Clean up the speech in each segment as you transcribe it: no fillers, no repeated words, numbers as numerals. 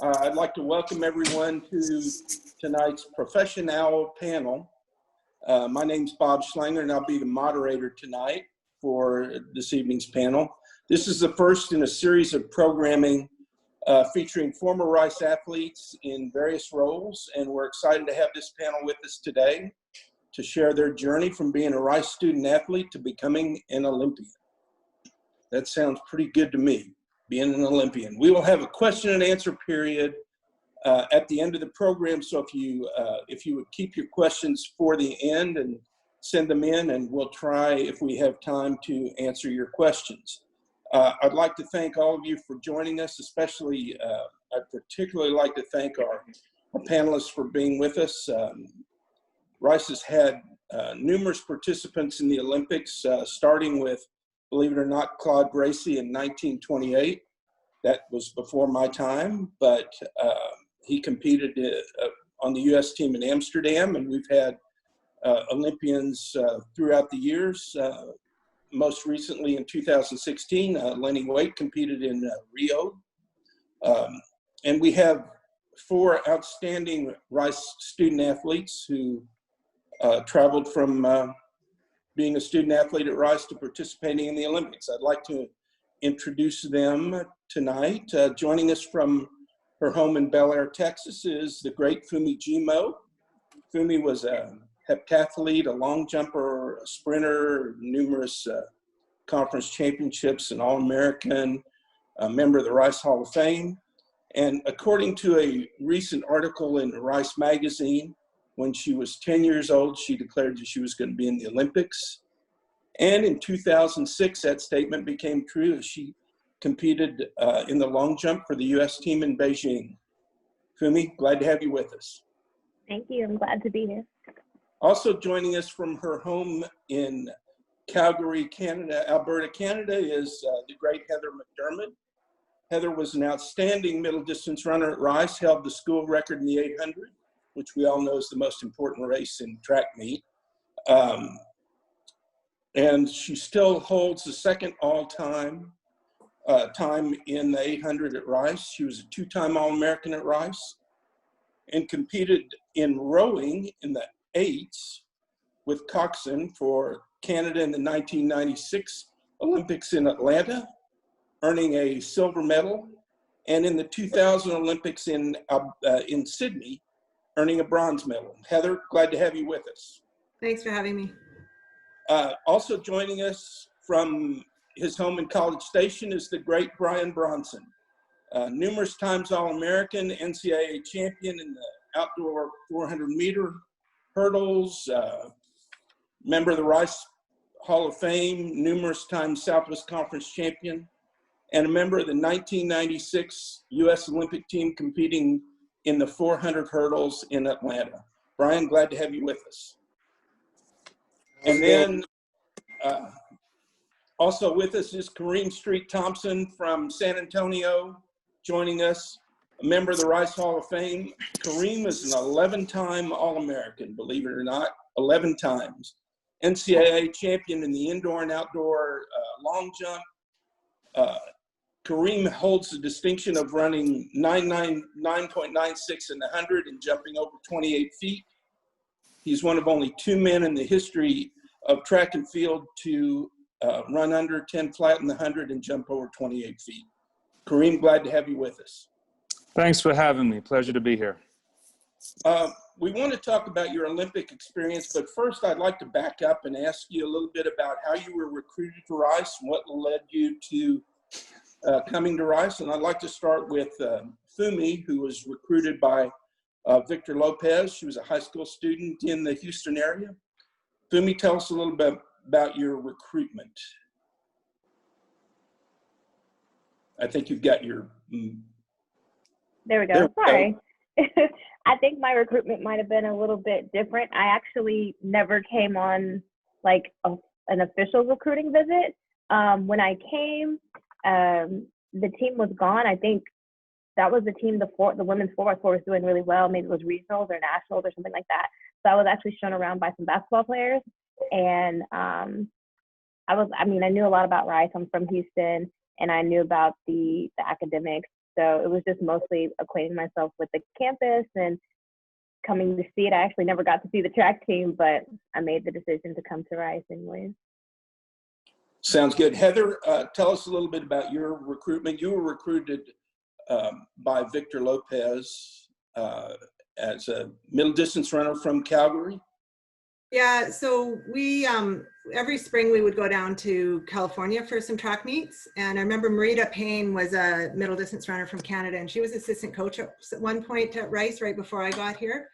I'd like to welcome everyone to tonight's ProfessionOWL Panel. My name's Bob Schlanger, and I'll be the moderator tonight for this evening's panel. This is the first in a series of programming featuring former Rice athletes in various roles, and we're excited to have this panel with us today to share their journey from being a Rice student athlete to becoming an Olympian. That sounds pretty good to me, being an Olympian. We will have a question and answer period at the end of the program, so if you would keep your questions for the end and send them in, and we'll try, if we have time, to answer your questions. I'd like to thank all of you for joining us, especially I'd particularly like to thank our panelists for being with us. Rice has had numerous participants in the Olympics, starting with, believe it or not, Claude Gracie in 1928. That was before my time, but he competed on the U.S. team in Amsterdam, and we've had Olympians throughout the years. Most recently in 2016, Lenny Waite competed in Rio. And we have 4 outstanding Rice student athletes who traveled from being a student athlete at Rice to participating in the Olympics. I'd like to introduce them tonight. Joining us from her home in Bel Air, Texas is the great Fumi Jimo. Fumi was a heptathlete, a long jumper, a sprinter, numerous conference championships, an All-American, a member of the Rice Hall of Fame. And according to a recent article in Rice Magazine, when she was 10 years old, she declared that she was going to be in the Olympics. And in 2006, that statement became true as she competed in the long jump for the U.S. team in Beijing. Fumi, glad to have you with us. Thank you. I'm glad to be here. Also joining us from her home in Calgary, Canada, Alberta, Canada, is the great Heather Mcdermott. Heather was an outstanding middle distance runner at Rice, held the school record in the 800, which we all know is the most important race in track meet. And she still holds the second all-time time in the 800 at Rice. She was a 2-time All-American at Rice and competed in rowing in the 8s with coxswain for Canada in the 1996 Olympics in Atlanta, earning a silver medal, and in the 2000 Olympics in Sydney, earning a bronze medal. Heather, glad to have you with us. Thanks for having me. Also joining us from his home in College Station is the great Brian Bronson. Numerous times All-American, NCAA champion in the outdoor 400-meter hurdles, member of the Rice Hall of Fame, numerous times Southwest Conference champion, and a member of the 1996 U.S. Olympic team competing in the 400 hurdles in Atlanta. Brian, glad to have you with us. And then also with us is Kareem Street Thompson from San Antonio, joining us, a member of the Rice Hall of Fame. Kareem is an 11-time All-American, believe it or not, 11 times. NCAA champion in the indoor and outdoor long jump. Kareem holds the distinction of running 9.96 in the 100 and jumping over 28 feet. He's one of only 2 men in the history of track and field to run under 10 flat in the 100 and jump over 28 feet. Kareem, glad to have you with us. Thanks for having me. Pleasure to be here. We want to talk about your Olympic experience, but first I'd like to back up and ask you a little bit about how you were recruited to Rice and what led you to coming to Rice. And I'd like to start with Fumi, who was recruited by Victor Lopez. She was a high school student in the Houston area. Fumi, tell us a little bit about your recruitment. I think you've got your... There we go. Sorry. I think my recruitment might have been a little bit different. I actually never came on like an official recruiting visit. When I came, the team was gone. I think that was the team, the women's 4x4 was doing really well. Maybe it was regionals or nationals or something like that. So I was actually shown around by some basketball players. And I knew a lot about Rice. I'm from Houston, and I knew about the academics So it was just mostly acquainting myself with the campus and coming to see it. I actually never got to see the track team, but I made the decision to come to Rice anyways. Sounds good. Heather, tell us a little bit about your recruitment. You were recruited by Victor Lopez as a middle distance runner from Calgary. Yeah, so we, every spring we would go down to California for some track meets. And I remember Marita Payne was a middle distance runner from Canada, and she was assistant coach at one point at Rice right before I got here.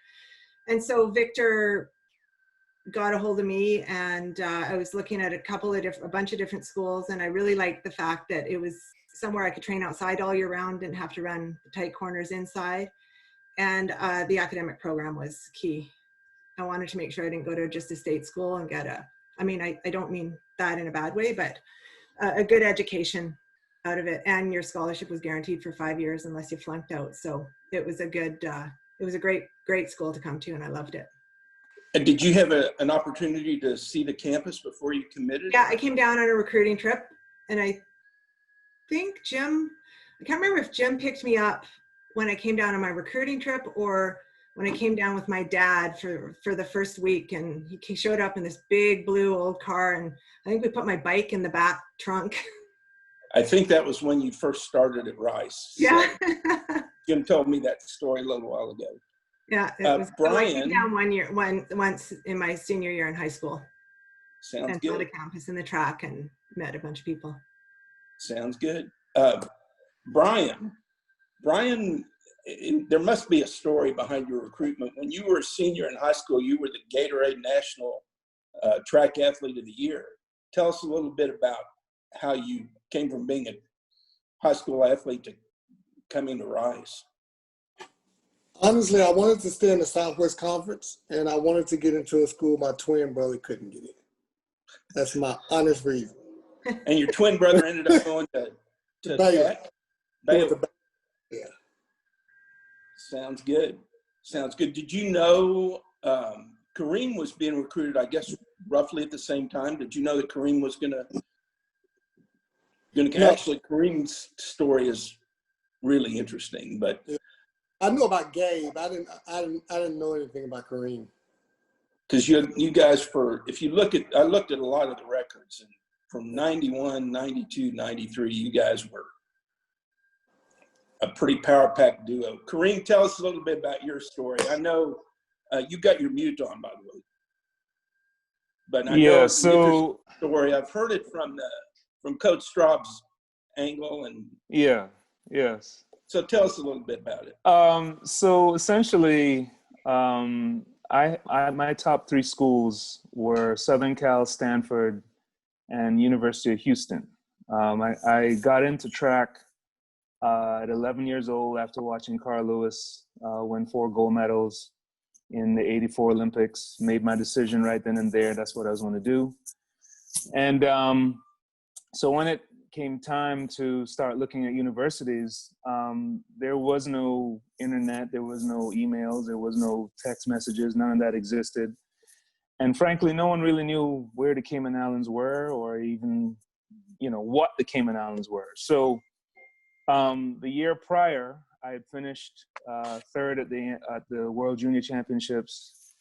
And so Victor got a hold of me, and I was looking at a bunch of different schools, and I really liked the fact that it was somewhere I could train outside all year round, didn't have to run tight corners inside. And the academic program was key. I wanted to make sure I didn't go to just a state school and get I don't mean that in a bad way, but a good education out of it. And your scholarship was guaranteed for 5 years unless you flunked out. So it was a great school to come to, and I loved it. And did you have an opportunity to see the campus before you committed? Yeah, I came down on a recruiting trip, and I think I can't remember if Jim picked me up when I came down on my recruiting trip or when I came down with my dad for the first week, and he showed up in this big blue old car, and I think we put my bike in the back trunk. I think that was when you first started at Rice. Yeah. So Jim told me that story a little while ago. Yeah, it was Brian, I came down once in my senior year in high school. Sounds and good. saw the campus and the track and met a bunch of people. Sounds good. Brian, there must be a story behind your recruitment. When you were a senior in high school, you were the Gatorade National Track Athlete of the Year. Tell us a little bit about how you came from being a high school athlete to coming to Rice. Honestly, I wanted to stay in the Southwest Conference, and I wanted to get into a school my twin brother couldn't get in. That's my honest reason. And your twin brother ended up going to Baylor. Baylor. Yeah. Sounds good. Sounds good. Did you know Kareem was being recruited, I guess, roughly at the same time? Did you know that Kareem was going to No. Actually, Kareem's story is really interesting, but Yeah. I knew about Gabe. I didn't know anything about Kareem. because you guys, I looked at a lot of the records, and from 91, 92, 93, you guys were a pretty power-packed duo. Kareem, tell us a little bit about your story. I know you got your mute on, by the way. But I know it's an interesting story. I've heard it from Coach Straub's angle. Yes. So tell us a little bit about it. So essentially, my top three schools were Southern Cal, Stanford, and University of Houston. I got into track at 11 years old after watching Carl Lewis win 4 gold medals in the '84 Olympics. Made my decision right then and there. That's what I was going to do. And so when it came time to start looking at universities, there was no internet, there was no emails, there was no text messages, none of that existed. And frankly, no one really knew where the Cayman Islands were or even, what the Cayman Islands were. So the year prior, I had finished third at the World Junior Championships.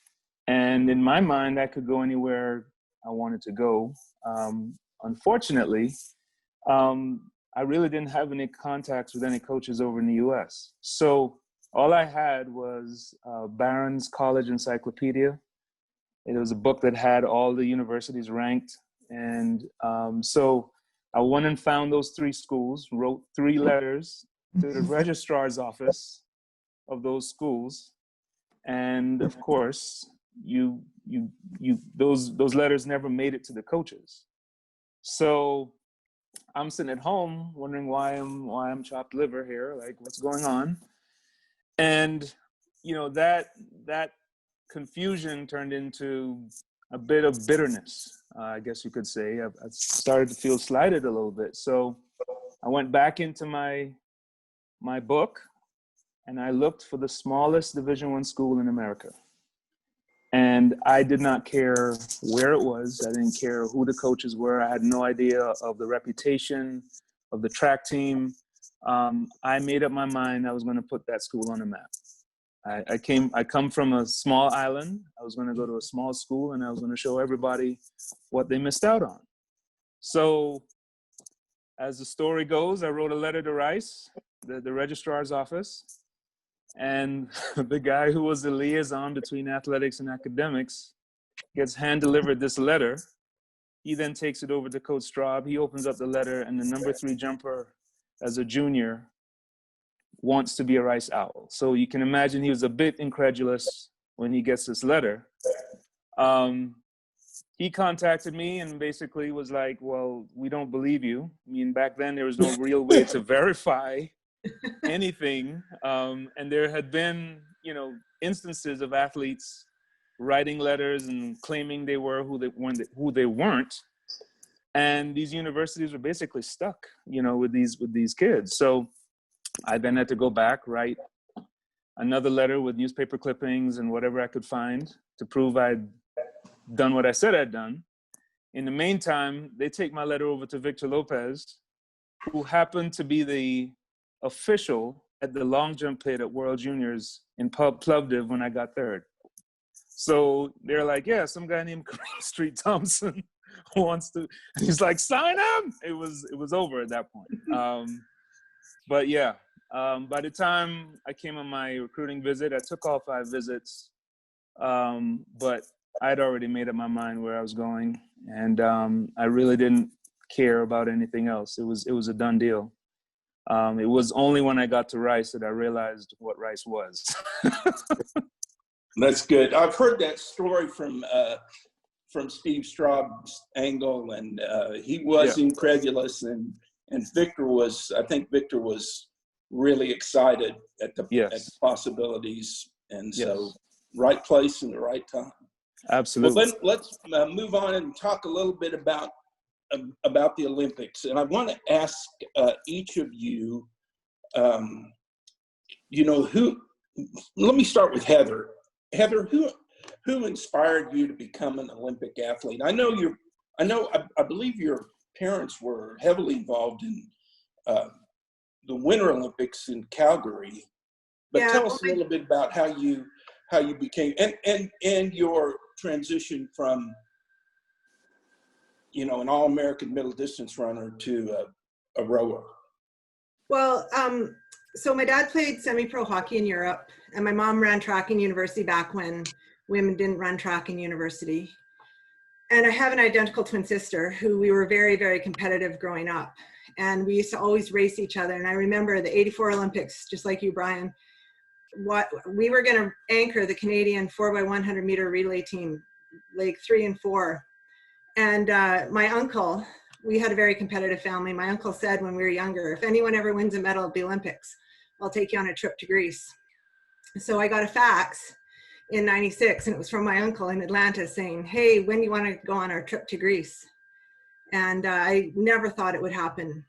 And in my mind, I could go anywhere I wanted to go. Unfortunately, I really didn't have any contacts with any coaches over in the U.S. So all I had was Barron's College Encyclopedia. It was a book that had all the universities ranked. And so I went and found those 3 schools, wrote 3 letters to the registrar's office of those schools. And of course, those letters never made it to the coaches. So I'm sitting at home wondering why I'm chopped liver here, like what's going on. And that confusion turned into a bit of bitterness, I guess you could say. I started to feel slighted a little bit. So I went back into my book and I looked for the smallest Division I school in America. And I did not care where it was. I didn't care who the coaches were. I had no idea of the reputation of the track team. I made up my mind I was going to put that school on the map. I come from a small island. I was going to go to a small school, and I was going to show everybody what they missed out on. So as the story goes, I wrote a letter to Rice, the registrar's office, and the guy who was the liaison between athletics and academics gets hand-delivered this letter. He then takes it over to Coach Straub. He opens up the letter, and the number 3 jumper as a junior wants to be a Rice Owl. So you can imagine he was a bit incredulous when he gets this letter. He contacted me and basically was like, well, we don't believe you. I mean, back then there was no real way to verify anything. And there had been, instances of athletes writing letters and claiming they were who they weren't. And these universities were basically stuck, with these kids. So I then had to go back, write another letter with newspaper clippings and whatever I could find to prove I'd done what I said I'd done. In the meantime, they take my letter over to Victor Lopez, who happened to be the official at the long jump pit at World Juniors in Plovdiv when I got 3rd. So they're like, yeah, some guy named Kareem Street Thompson wants to, and he's like, sign him. It was over at that point. But yeah, by the time I came on my recruiting visit, I took all 5 visits, but I'd already made up my mind where I was going, and I really didn't care about anything else. It was a done deal. It was only when I got to Rice that I realized what Rice was. That's good. I've heard that story from Steve Straub's angle, and he was incredulous, and Victor was, I think Victor was really excited at the possibilities, and so right place and the right time. Absolutely. Well, let's move on and talk a little bit about the Olympics, and I want to ask each of you, let me start with Heather. Heather, who inspired you to become an Olympic athlete? I believe your parents were heavily involved in the Winter Olympics in Calgary, but tell us a little bit about how you became and your transition from an all-American middle distance runner to a rower. Well, so my dad played semi-pro hockey in Europe, and my mom ran track in university back when women didn't run track in university. And I have an identical twin sister who we were very, very competitive growing up. And we used to always race each other. And I remember the '84 Olympics, just like you, Brian, we were going to anchor the Canadian 4x100 meter relay team, like 3 and 4. And my uncle, we had a very competitive family. My uncle said when we were younger, if anyone ever wins a medal at the Olympics, I'll take you on a trip to Greece. So I got a fax in '96, and it was from my uncle in Atlanta saying, hey, when do you want to go on our trip to Greece? And I never thought it would happen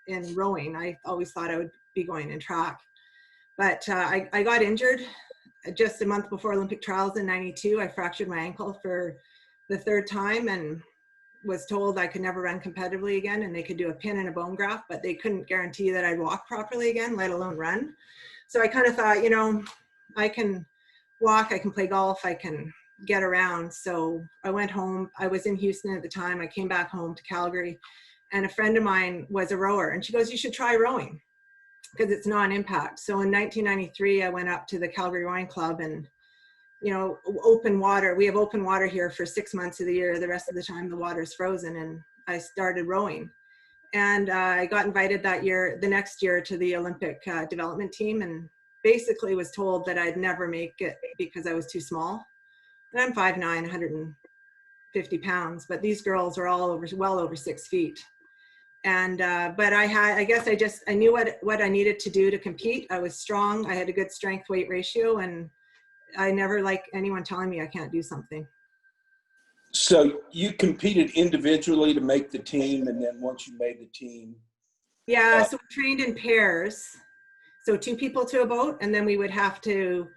in rowing. I always thought I would be going in track. But I got injured just a month before Olympic trials in '92. I fractured my ankle for the 3rd time and was told I could never run competitively again, and they could do a pin and a bone graft, but they couldn't guarantee that I'd walk properly again, let alone run. So I kind of thought, I can walk, I can play golf, I can get around. So I went home. I was in Houston at the time. I came back home to Calgary, and a friend of mine was a rower, and she goes, you should try rowing because it's non-impact. So in 1993, I went up to the Calgary Rowing Club, and open water. We have open water here for 6 months of the year. The rest of the time, the water's frozen. And I started rowing. And I got invited the next year to the Olympic development team, and basically was told that I'd never make it because I was too small. And I'm 5'9", 150 pounds, but these girls are all well over 6 feet. And, but I guess I knew what I needed to do to compete. I was strong. I had a good strength weight ratio, and I never like anyone telling me I can't do something. So you competed individually to make the team, and then once you made the team? Yeah, so we trained in pairs. So 2 people to a boat, and then we would have to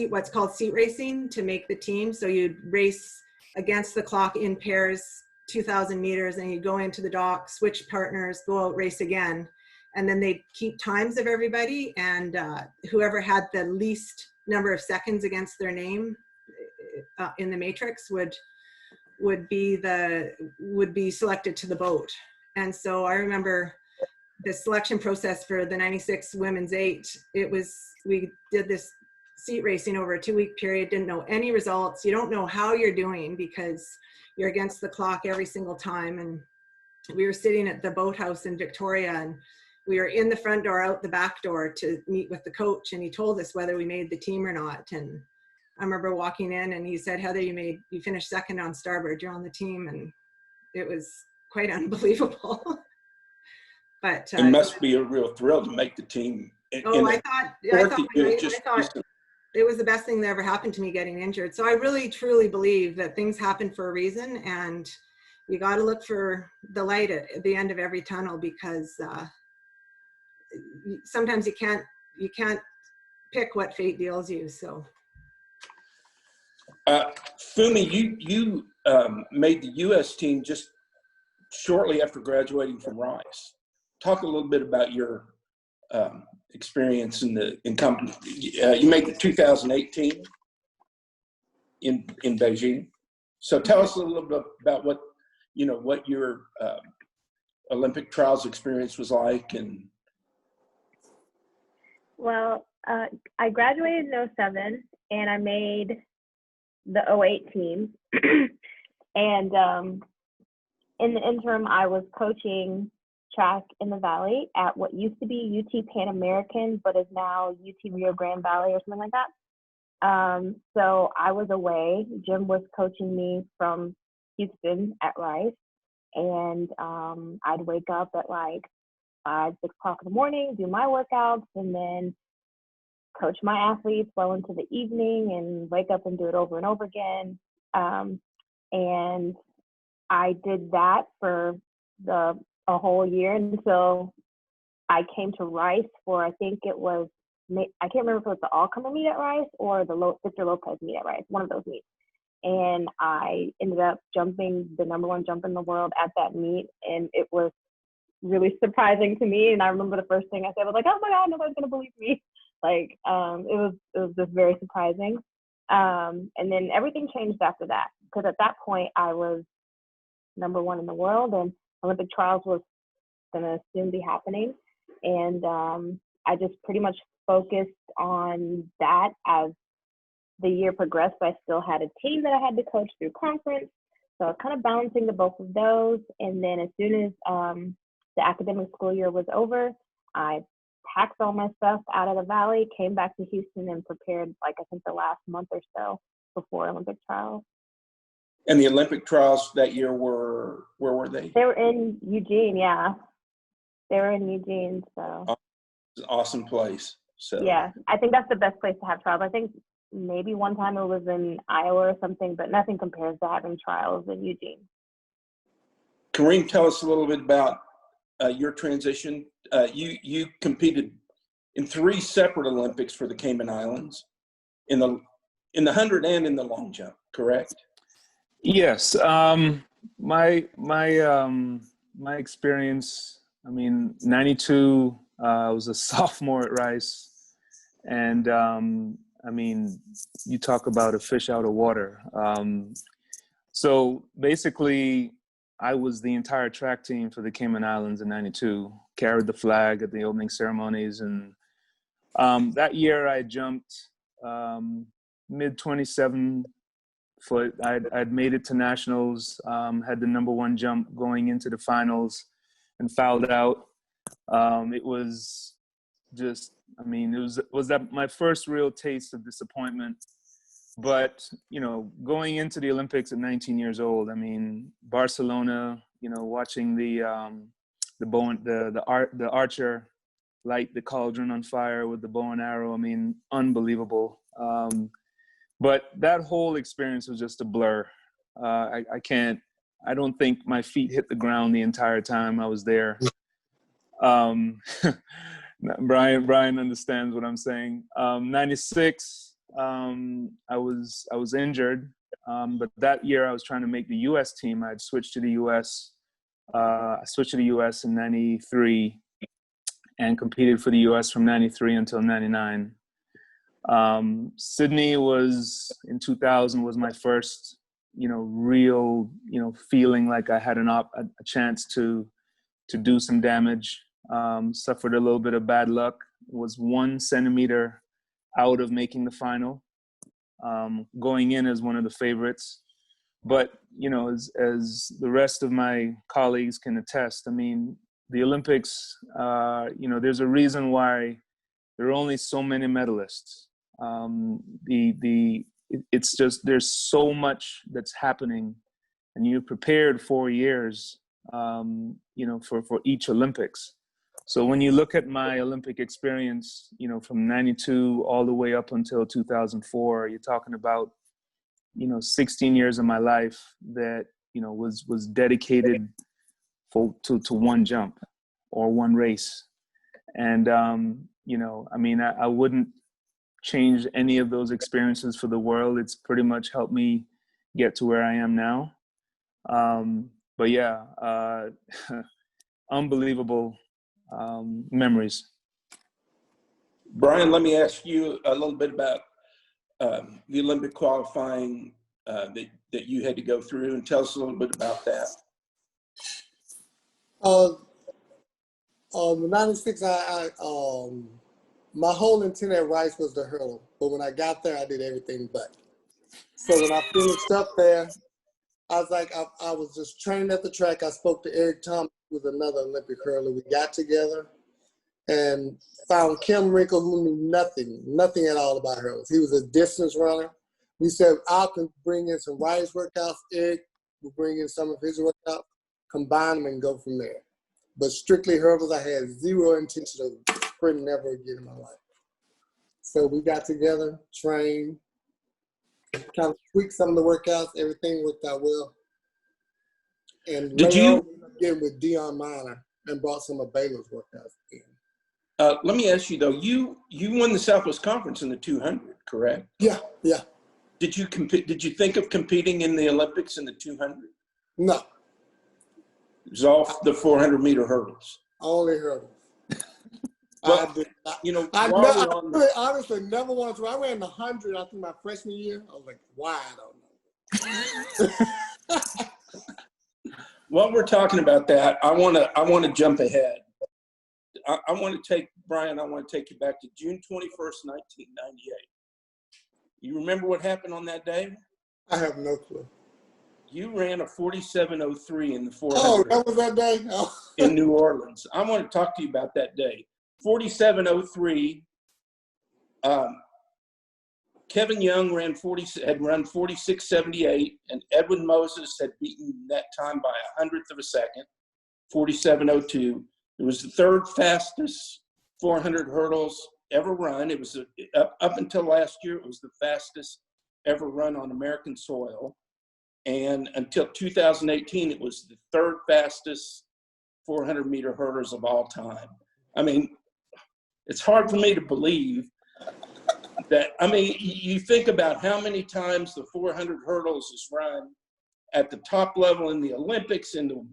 what's called seat racing to make the team. So you'd race against the clock in pairs, 2,000 meters, and you'd go into the dock, switch partners, go out, race again. and then they'd keep times of everybody, and whoever had the least number of seconds against their name in the matrix would be selected to the boat. And so I remember the selection process for the 96 women's 8. We did this seat racing over a 2-week period, didn't know any results. You don't know how you're doing because you're against the clock every single time. And we were sitting at the boathouse in Victoria, and we were in the front door, out the back door to meet with the coach, and he told us whether we made the team or not. And I remember walking in and he said, Heather, you finished second on starboard, you're on the team. And it was quite unbelievable. But it must be a real thrill to make the team. I thought it was the best thing that ever happened to me, getting injured. So I really truly believe that things happen for a reason, and you got to look for the light at the end of every tunnel, because sometimes you can't pick what fate deals you. So Fumi, you made the U.S. team just shortly after graduating from Rice. Talk a little bit about your experience in company. You made the 2018 in Beijing. So tell us a little bit about what your Olympic trials experience was like. And Well, I graduated in 07, and I made the 08 team. And in the interim, I was coaching track in the Valley at what used to be UT Pan American, but is now UT Rio Grande Valley or something like that. So I was away. Jim was coaching me from Houston at Rice, and I'd wake up at like 5, 6 o'clock in the morning, do my workouts, and then coach my athletes well into the evening, and wake up and do it over and over again. And I did that for a whole year until I came to Rice for, I think it was, I can't remember if it was the all-comer meet at Rice or the Victor Lopez meet at Rice, one of those meets. And I ended up jumping the #1 jump in the world at that meet, and it was really surprising to me. And I remember the first thing I said, I was like, oh my God, nobody's gonna believe me. Like, it was just very surprising. And then everything changed after that, because at that point I was #1 in the world, and Olympic trials was gonna soon be happening. And I just pretty much focused on that as the year progressed. I still had a team that I had to coach through conference, so I was kind of balancing the both of those. And then as soon as the academic school year was over, I packed all my stuff out of the Valley, came back to Houston, and prepared, like, I think the last month or so before Olympic trials. And the Olympic trials that year where were they? They were in Eugene, yeah. They were in Eugene, so. It's an awesome place. So yeah, I think that's the best place to have trials. I think maybe one time it was in Iowa or something, but nothing compares to having trials in Eugene. Kareem, tell us a little bit about your transition. You competed in 3 separate Olympics for the Cayman Islands, in the 100 and in the long jump, correct? Yes. My experience, I mean, 92, I was a sophomore at Rice, and I mean, you talk about a fish out of water. So basically, I was the entire track team for the Cayman Islands in 92, carried the flag at the opening ceremonies. And that year I jumped mid 27 foot. I'd made it to nationals, had the #1 jump going into the finals, and fouled out. It was just, I mean, it was that my first real taste of disappointment. But, you know, going into the Olympics at 19 years old, I mean, Barcelona, you know, watching the archer light the cauldron on fire with the bow and arrow, I mean, unbelievable. But that whole experience was just a blur. I don't think my feet hit the ground the entire time I was there. Brian understands what I'm saying. 96, I was injured, but that year I was trying to make the U.S. team. I'd switched to the U.S. I switched to the U.S. in 93, and competed for the US from 93 until 99. Sydney was in 2000 was my first, real, feeling like I had a chance to do some damage. Suffered a little bit of bad luck. Was 1 centimeter out of making the final. Going in as one of the favorites. But, as the rest of my colleagues can attest, I mean, the Olympics, there's a reason why there are only so many medalists. It's just, there's so much that's happening, and you prepared 4 years, for each Olympics. So when you look at my Olympic experience, from 92 all the way up until 2004, you're talking about, 16 years of my life that, was dedicated to one jump or one race. And, I wouldn't change any of those experiences for the world. It's pretty much helped me get to where I am now. But yeah, unbelievable memories. Brian, let me ask you a little bit about the Olympic qualifying that you had to go through, and tell us a little bit about that. 96, my whole intent at Rice was the hurdle, but when I got there, I did everything but. So when I finished up there, I was like, I was just trained at the track. I spoke to Eric Thomas, who was another Olympic hurler. We got together and found Kim Wrinkle, who knew nothing at all about hurdles. He was a distance runner. We said, I can bring in some Rice workouts. Eric will bring in some of his workouts, combine them and go from there. But strictly hurdles, I had zero intention of sprinting ever again in my life. So we got together, trained, kind of tweaked some of the workouts. Everything worked out well. And Did you get with Dion Miner and brought some of Baylor's workouts in? Let me ask you though, you won the Southwest Conference in the 200, correct? Yeah. Did you compete? Did you think of competing in the Olympics in the 200? No. It was all the 400-meter hurdles. Only hurdles. Well, I honestly never wanted to. I ran the 100, I think, my freshman year. I was like, why? I don't know. While we're talking about that, I want to jump ahead. I want to take you back to June 21st, 1998. You remember what happened on that day? I have no clue. You ran a 47:03 in the 400. Oh, that was that day? Oh. In New Orleans. I want to talk to you about that day. 47:03. Kevin Young had run 46:78, and Edwin Moses had beaten that time by 1/100 of a second, 47:02. It was the third fastest 400 hurdles ever run. It was up until last year, it was the fastest ever run on American soil. And until 2018, it was the third fastest 400-meter hurdles of all time. I mean, it's hard for me to believe that. I mean, you think about how many times the 400 hurdles is run at the top level in the Olympics, in the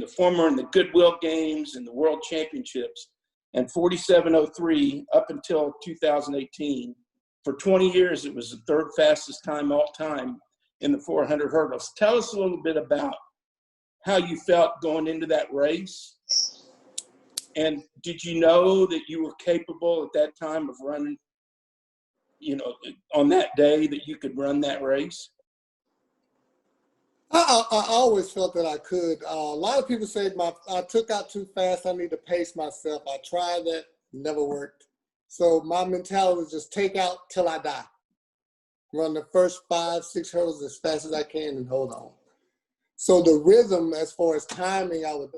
former and the Goodwill Games and the World Championships, and 47:03 up until 2018. For 20 years, it was the third fastest time all time in the 400 hurdles. Tell us a little bit about how you felt going into that race. And did you know that you were capable at that time of running, on that day that you could run that race? I always felt that I could. A lot of people say I took out too fast. I need to pace myself. I tried that, never worked. So my mentality was just take out till I die. Run the first 5-6 hurdles as fast as I can and hold on. So the rhythm, as far as timing, I would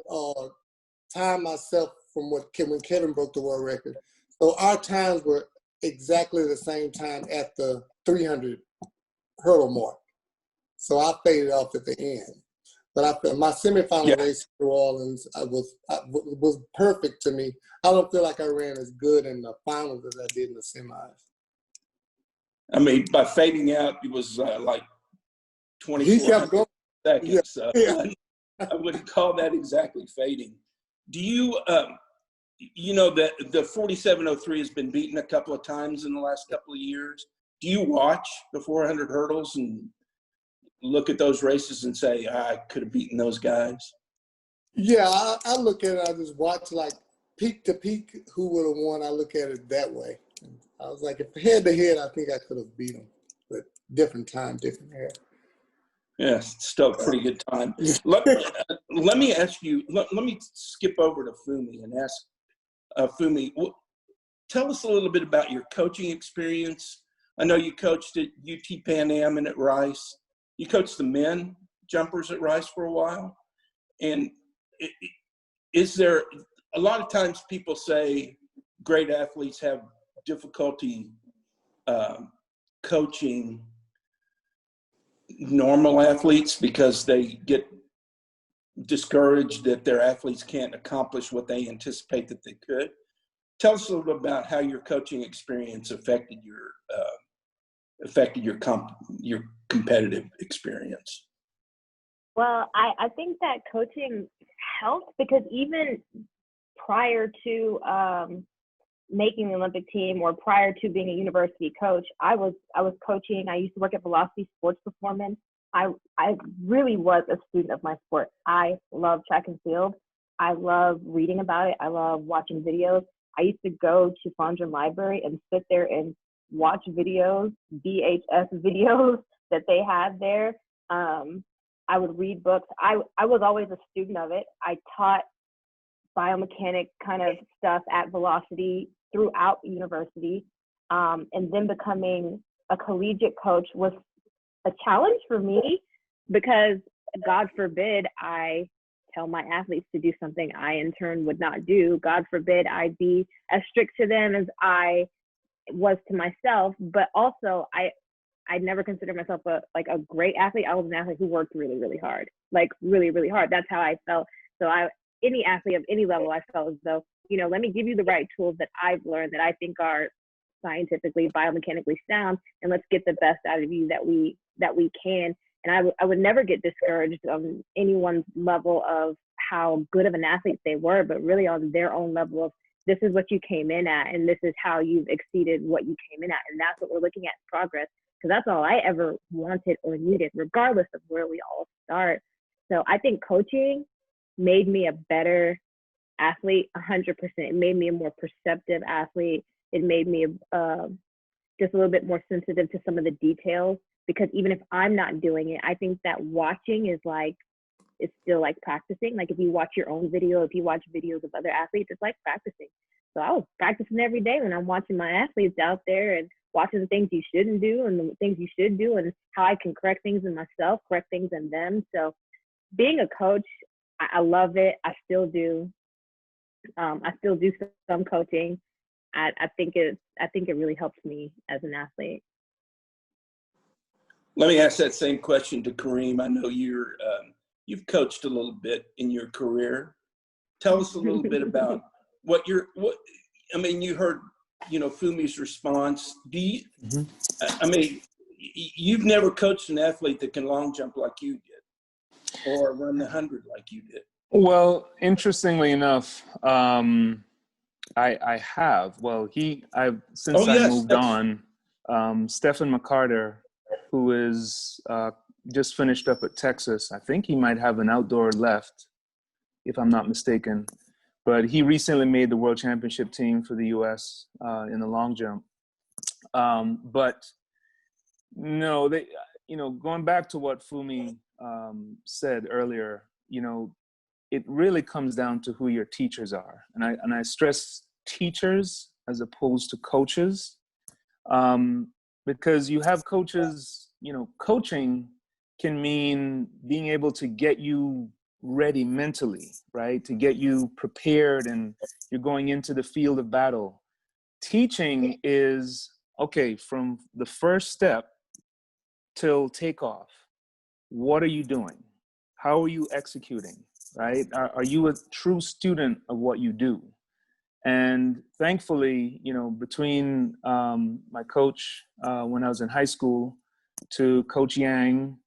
time myself from when Kevin broke the world record. So our times were exactly the same time at the 300 hurdle mark. So I faded off at the end. But my semifinal race in New Orleans was perfect to me. I don't feel like I ran as good in the finals as I did in the semis. I mean, by fading out, it was like 24 seconds. I wouldn't call that exactly fading. Do you, you know that the 4703 has been beaten a couple of times in the last couple of years. Do you watch the 400 hurdles and look at those races and say, I could have beaten those guys? Yeah, I look at it, I just watch like peak to peak, who would have won. I look at it that way. I was like, if head to head, I think I could have beat him, but different time, different hair. Yeah, still a pretty good time. Let me ask you, let me skip over to Fumi and ask Fumi, tell us a little bit about your coaching experience. I know you coached at UT Pan Am and at Rice. You coached the men jumpers at Rice for a while. And is there, a lot of times people say great athletes have difficulty coaching normal athletes because they get discouraged that their athletes can't accomplish what they anticipate that they could. Tell us a little bit about how your coaching experience affected your competitive experience. Well, I think that coaching helped because even prior to making the Olympic team or prior to being a university coach, I was coaching. I used to work at Velocity Sports Performance. I really was a student of my sport. I love track and field. I love reading about it. I love watching videos. I used to go to Fondren Library and sit there and watch videos, VHS videos that they had there. I would read books. I was always a student of it. I taught biomechanic kind of stuff at Velocity throughout university. And then becoming a collegiate coach was a challenge for me because God forbid I tell my athletes to do something I in turn would not do. God forbid I be as strict to them as I was to myself, but also I never considered myself a great athlete. I was an athlete who worked really, really hard, like really, really hard. That's how I felt. So any athlete of any level, I felt as though, let me give you the right tools that I've learned that I think are scientifically, biomechanically sound, and let's get the best out of you that we can. And I would never get discouraged on anyone's level of how good of an athlete they were, but really on their own level of this is what you came in at, and this is how you've exceeded what you came in at. And that's what we're looking at in progress, because that's all I ever wanted or needed, regardless of where we all start. So I think coaching made me a better athlete, 100%. It made me a more perceptive athlete. It made me just a little bit more sensitive to some of the details, because even if I'm not doing it, I think that watching is it's still like practicing. Like if you watch your own video, if you watch videos of other athletes, it's like practicing. So I was practicing every day when I'm watching my athletes out there and watching the things you shouldn't do and the things you should do and how I can correct things in myself, correct things in them. So being a coach, I love it. I still do. I still do some coaching. I think it really helps me as an athlete. Let me ask that same question to Kareem. I know you've coached a little bit in your career. Tell us a little bit about you heard, Fumi's response. You've never coached an athlete that can long jump like you did or run the 100 like you did. Well, interestingly enough, I have. Well, I moved on. Stephen McCarter, who is just finished up at Texas. I think he might have an outdoor left, if I'm not mistaken. But he recently made the World Championship team for the U.S. In the long jump. But no, going back to what Fumi said earlier, it really comes down to who your teachers are. And I stress teachers as opposed to coaches, because you have coaches, coaching can mean being able to get you ready mentally, right? To get you prepared and you're going into the field of battle. Teaching is, okay, from the first step till takeoff, what are you doing? How are you executing, right? Are you a true student of what you do? And thankfully, between my coach when I was in high school, to Coach Yang,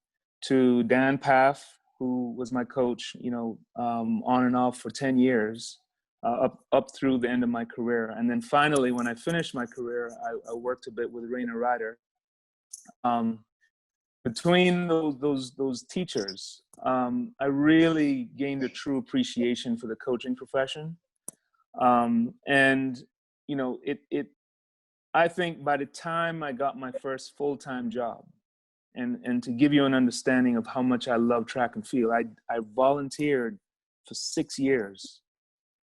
to Dan Paff, who was my coach, on and off for 10 years, up through the end of my career. And then finally, when I finished my career, I worked a bit with Raina Ryder. Between those teachers, I really gained a true appreciation for the coaching profession. And, you know, I think by the time I got my first full-time job, and to give you an understanding of how much I love track and field, I volunteered for 6 years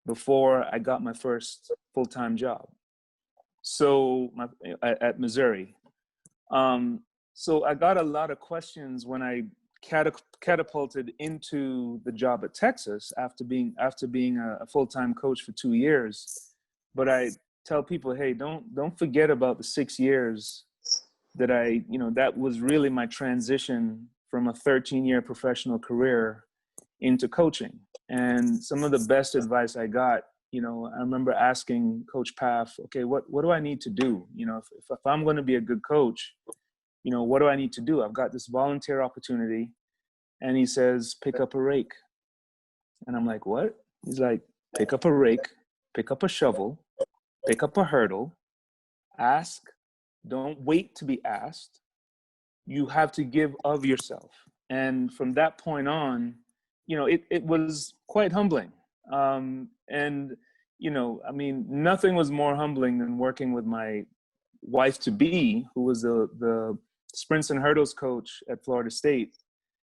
before I got my first full-time job. So at Missouri. So I got a lot of questions when I catapulted into the job at Texas after being a full-time coach for 2 years. But I tell people, hey, don't forget about the 6 years that that was really my transition from a 13-year professional career into coaching. And some of the best advice I got, I remember asking Coach Paff, okay, what do I need to do? If I'm going to be a good coach, what do I need to do? I've got this volunteer opportunity. And he says, pick up a rake. And I'm like, what? He's like, pick up a rake, pick up a shovel, pick up a hurdle, ask, don't wait to be asked. You have to give of yourself. And from that point on, it was quite humbling. Nothing was more humbling than working with my wife-to-be, who was the sprints and hurdles coach at Florida State.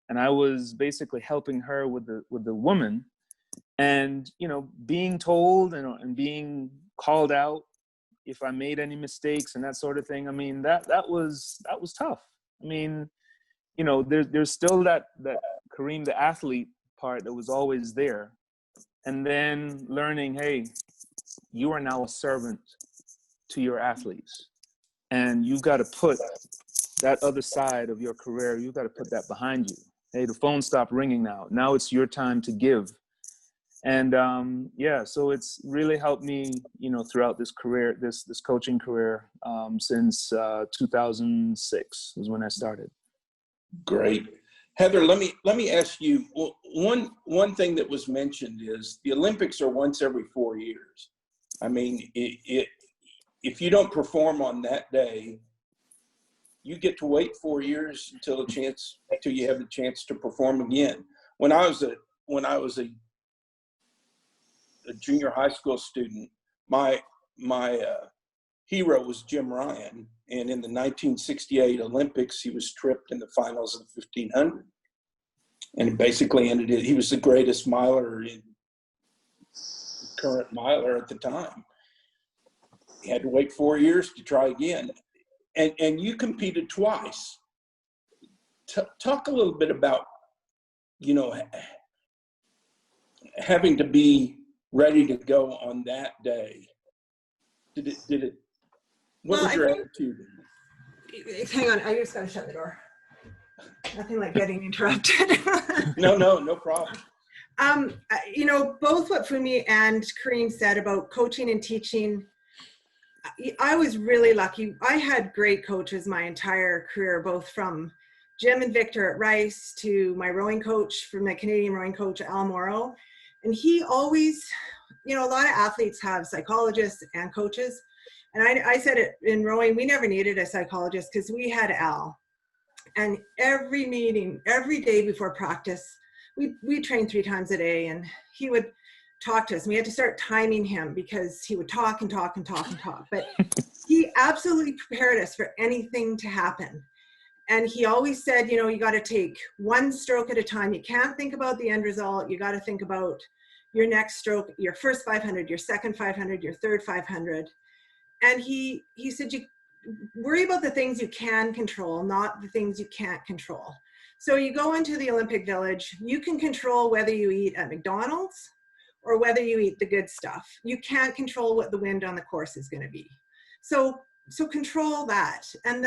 And I was basically helping her with the woman, and, being told and being called out if I made any mistakes and that sort of thing. I mean, that was tough. I mean, there's still that Kareem the athlete part that was always there. And then learning, hey, you are now a servant to your athletes. And you've got to put that other side of your career, you've got to put that behind you. Hey, the phone stopped ringing now. Now it's your time to give. And so it's really helped me, throughout this career, this coaching career, since 2006 was when I started. Great. Heather, let me ask you, one thing that was mentioned is the Olympics are once every 4 years. I mean, if you don't perform on that day, you get to wait 4 years until you have the chance to perform again. When I was a junior high school student, my hero was Jim Ryan, and in the 1968 Olympics, he was tripped in the finals of the 1500, and it basically ended it. He was the greatest miler current miler at the time. He had to wait 4 years to try again. And you competed twice. Talk a little bit about, having to be ready to go on that day. What was your attitude? Hang on, I just gotta shut the door. Nothing like getting interrupted. No problem. Both what Fumi and Kareem said about coaching and teaching, I was really lucky. I had great coaches my entire career, both from Jim and Victor at Rice to my rowing coach, from my Canadian rowing coach, Al Morrow. And he always, a lot of athletes have psychologists and coaches. And I said it in rowing, we never needed a psychologist because we had Al. And every meeting, every day before practice, we trained 3 times a day, and he would talk to us. We had to start timing him because he would talk and talk and talk and talk. But he absolutely prepared us for anything to happen. And he always said, you got to take one stroke at a time. You can't think about the end result. You got to think about your next stroke, your first 500, your second 500, your third 500. And he said, you worry about the things you can control, not the things you can't control. So you go into the Olympic Village, you can control whether you eat at McDonald's or whether you eat the good stuff. You can't control what the wind on the course is going to be. So control that. And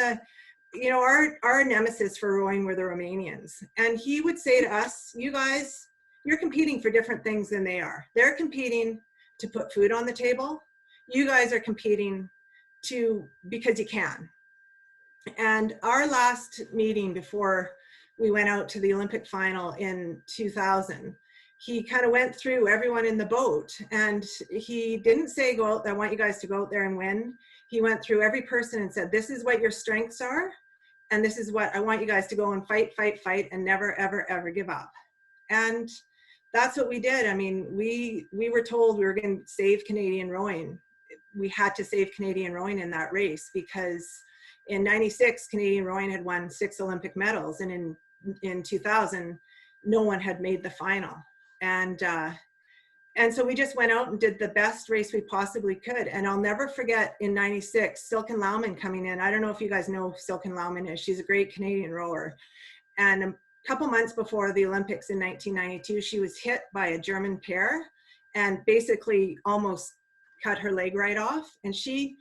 our nemesis for rowing were the Romanians. And he would say to us, you guys, you're competing for different things than they are. They're competing to put food on the table. You guys are competing because you can. And our last meeting before we went out to the Olympic final in 2000, he kind of went through everyone in the boat, and he didn't say, go out, I want you guys to go out there and win. He went through every person and said, this is what your strengths are, and this is what I want you guys to go and fight, fight, fight, and never, ever, ever give up. And that's what we did. I mean, we were told we were going to save Canadian rowing. We had to save Canadian rowing in that race, because in '96, Canadian rowing had won 6 Olympic medals, and in 2000, no one had made the final. And so we just went out and did the best race we possibly could. And I'll never forget in '96, Silken Laumann coming in. I don't know if you guys know who Silken Laumann is. She's a great Canadian rower. And a couple months before the Olympics in 1992, she was hit by a German pair and basically almost cut her leg right off. And she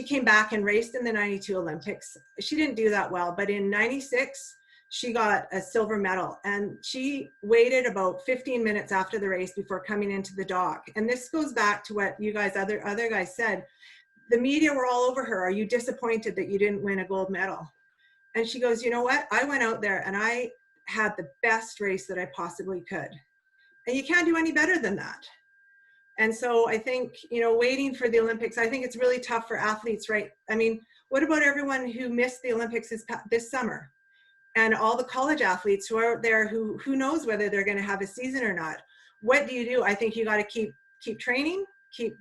came back and raced in the '92 Olympics. She didn't do that well, but in '96, she got a silver medal, and she waited about 15 minutes after the race before coming into the dock. And this goes back to what you guys, other guys said. The media were all over her. Are you disappointed that you didn't win a gold medal? And she goes, you know what? I went out there and I had the best race that I possibly could. And you can't do any better than that. And so I think, you know, waiting for the Olympics, I think it's really tough for athletes, right? I mean, what about everyone who missed the Olympics this summer? And all the college athletes who are out there who knows whether they're going to have a season or not. What do you do? I think you got to keep training, keep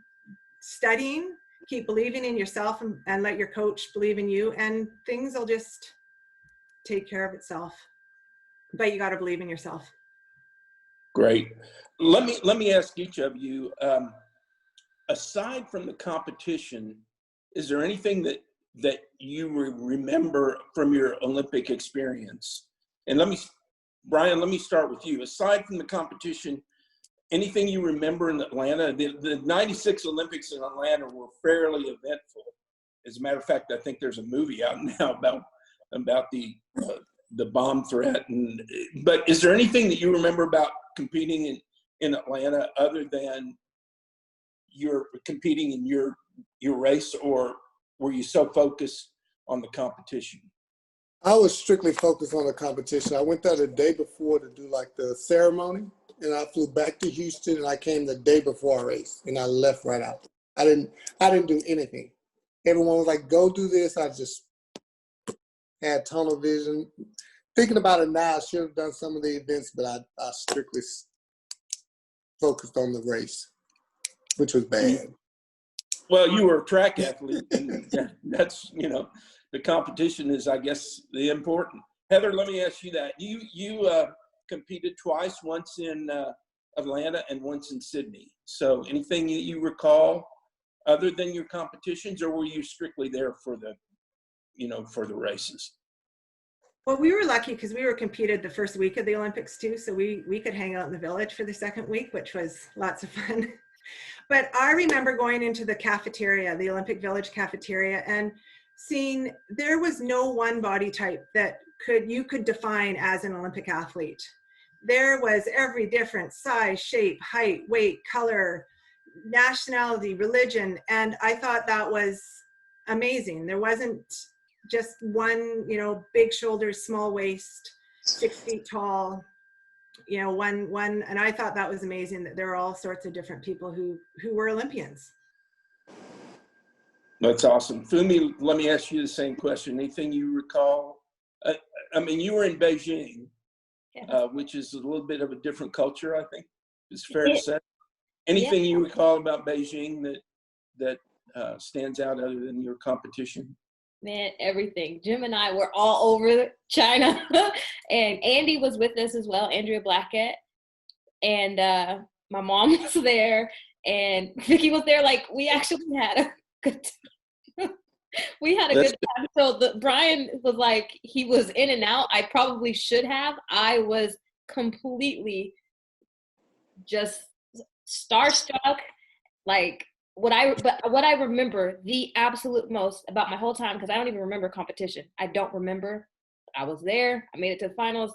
studying, keep believing in yourself, and let your coach believe in you, and things will just take care of itself. But you got to believe in yourself. Great. Let me ask each of you, aside from the competition, is there anything that you remember from your Olympic experience? And Brian, let me start with you. Aside from the competition, anything you remember in Atlanta? The '96 Olympics in Atlanta were fairly eventful. As a matter of fact, I think there's a movie out now about the bomb threat. But is there anything that you remember about competing in Atlanta other than you're competing in your race, or were you so focused on the competition? I was strictly focused on the competition. I went there the day before to do like the ceremony, and I flew back to Houston, and I came the day before our race, and I left right out. I didn't do anything. Everyone was like, go do this. I just had tunnel vision. Thinking about it now, I should have done some of the events, but I strictly focused on the race, which was bad. Well, you were a track athlete, and that's, you know, the competition is, I guess, the important. Heather, let me ask you that. You competed twice, once in Atlanta and once in Sydney. So anything that you recall other than your competitions, or were you strictly there for the races? Well, we were lucky because we were competed the first week of the Olympics too. So we could hang out in the village for the second week, which was lots of fun. But I remember going into the cafeteria, the Olympic Village cafeteria, and seeing there was no one body type that you could define as an Olympic athlete. There was every different size, shape, height, weight, color, nationality, religion. And I thought that was amazing. There wasn't just one, you know, big shoulders, small waist, 6 feet tall, you know, one, and I thought that was amazing that there are all sorts of different people who were Olympians. That's awesome. Fumi, let me ask you the same question. Anything you recall? I mean, you were in Beijing, which is a little bit of a different culture, I think. It's fair to say. Anything you recall about Beijing that stands out other than your competition? Man, everything. Jim and I were all over China, and Andy was with us as well, Andrea Blackett, and my mom was there, and Vicky was there. Like, we actually had a good time. We had a good time. So Brian was like, he was in and out. I probably should have. I was completely just starstruck, like, what I remember the absolute most about my whole time, because I don't even remember competition. I don't remember. I was there. I made it to the finals.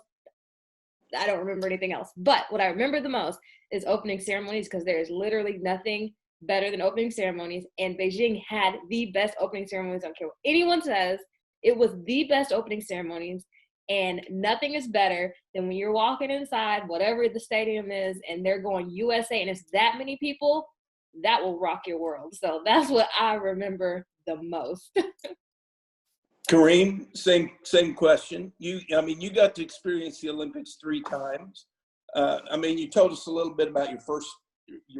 I don't remember anything else. But what I remember the most is opening ceremonies, because there is literally nothing better than opening ceremonies. And Beijing had the best opening ceremonies. I don't care what anyone says. It was the best opening ceremonies. And nothing is better than when you're walking inside, whatever the stadium is, and they're going USA, and it's that many people, that will rock your world. So that's what I remember the most. Kareem, same question. You got to experience the Olympics 3 times. You told us a little bit about your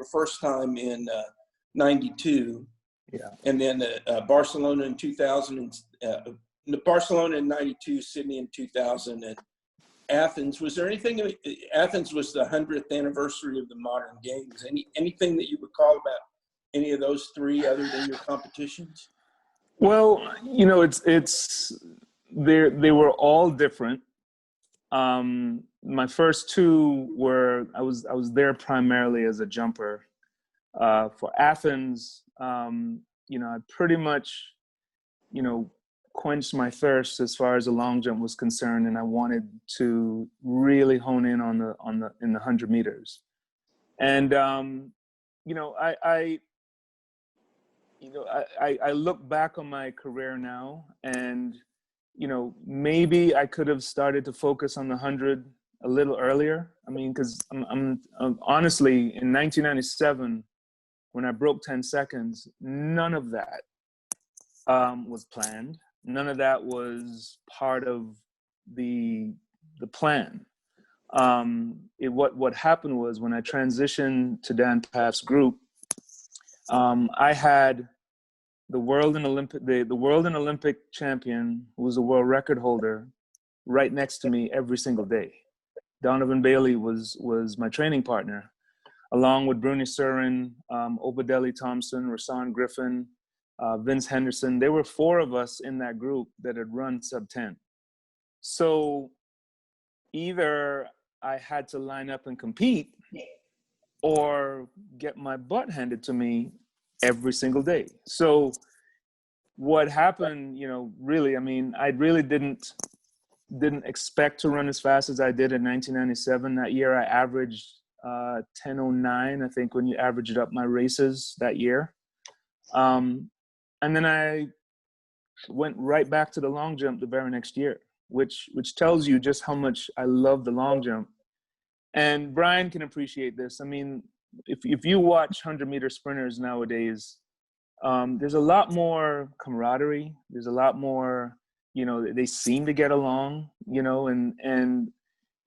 first time in '92, Yeah. and then Barcelona in 2000, Barcelona in '92, Sydney in 2000, and Athens. Was there anything? Athens was the 100th anniversary of the modern games. Anything that you recall about any of those 3 other than your competitions? Well, it's they were all different. My first 2 were I was there primarily as a jumper. For Athens, I pretty much, quenched my thirst as far as the long jump was concerned, and I wanted to really hone in on the 100 meters. And I look back on my career now, and maybe I could have started to focus on the 100 a little earlier. Because I'm honestly, in 1997, when I broke 10 seconds, none of that was planned. None of that was part of the plan. What happened was, when I transitioned to Dan Paff's group, I had the world and Olympic champion, who was a world record holder, right next to me every single day. Donovan Bailey was my training partner, along with Bruni Surin, Obadeli Thompson, Rasan Griffin, Vince Henderson. There were 4 of us in that group that had run sub 10. So either I had to line up and compete, or get my butt handed to me every single day. So what happened, really, I really didn't expect to run as fast as I did in 1997. That year I averaged 10:09, I think, when you averaged up my races that year. And then I went right back to the long jump the very next year, which tells you just how much I love the long jump. And Brian can appreciate this. If you watch 100-meter sprinters nowadays, there's a lot more camaraderie. There's a lot more, they seem to get along, and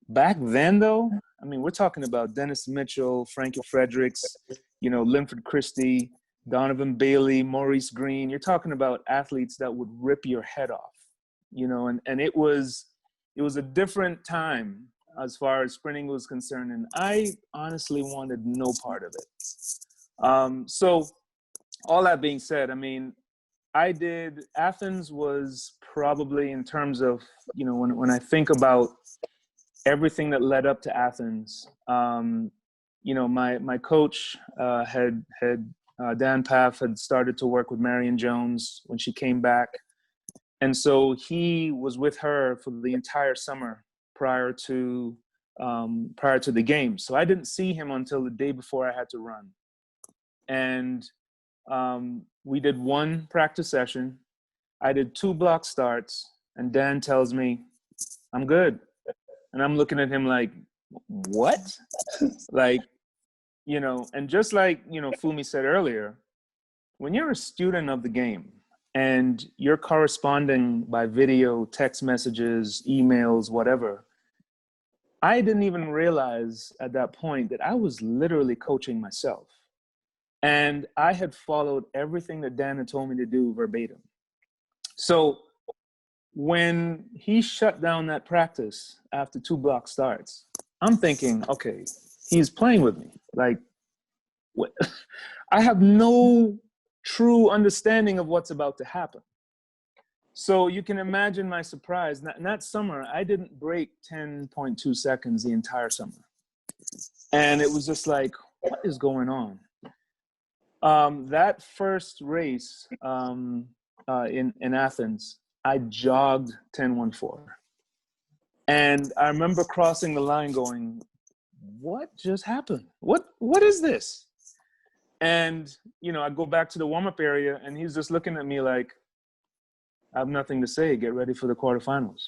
back then, though, we're talking about Dennis Mitchell, Frankie Fredericks, Linford Christie, Donovan Bailey, Maurice Green. You're talking about athletes that would rip your head off, and it was a different time as far as sprinting was concerned, and I honestly wanted no part of it. So all that being said, Athens was probably, in terms of, when I think about everything that led up to Athens, my coach Dan Paff had started to work with Marion Jones when she came back. And so he was with her for the entire summer prior to the game. So I didn't see him until the day before I had to run. And we did 1 practice session. I did 2 block starts, and Dan tells me, I'm good. And I'm looking at him like, what? And just like, Fumi said earlier, when you're a student of the game and you're corresponding by video, text messages, emails, whatever, I didn't even realize at that point that I was literally coaching myself. And I had followed everything that Dan had told me to do verbatim. So when he shut down that practice after 2 block starts, I'm thinking, okay, he's playing with me. What? I have no true understanding of what's about to happen. So you can imagine my surprise. In that summer, I didn't break 10.2 seconds the entire summer. And it was just like, what is going on? That first race in Athens, I jogged 10.14. And I remember crossing the line going, what just happened? What is this? And, I go back to the warm-up area, and he's just looking at me like, I have nothing to say. Get ready for the quarterfinals,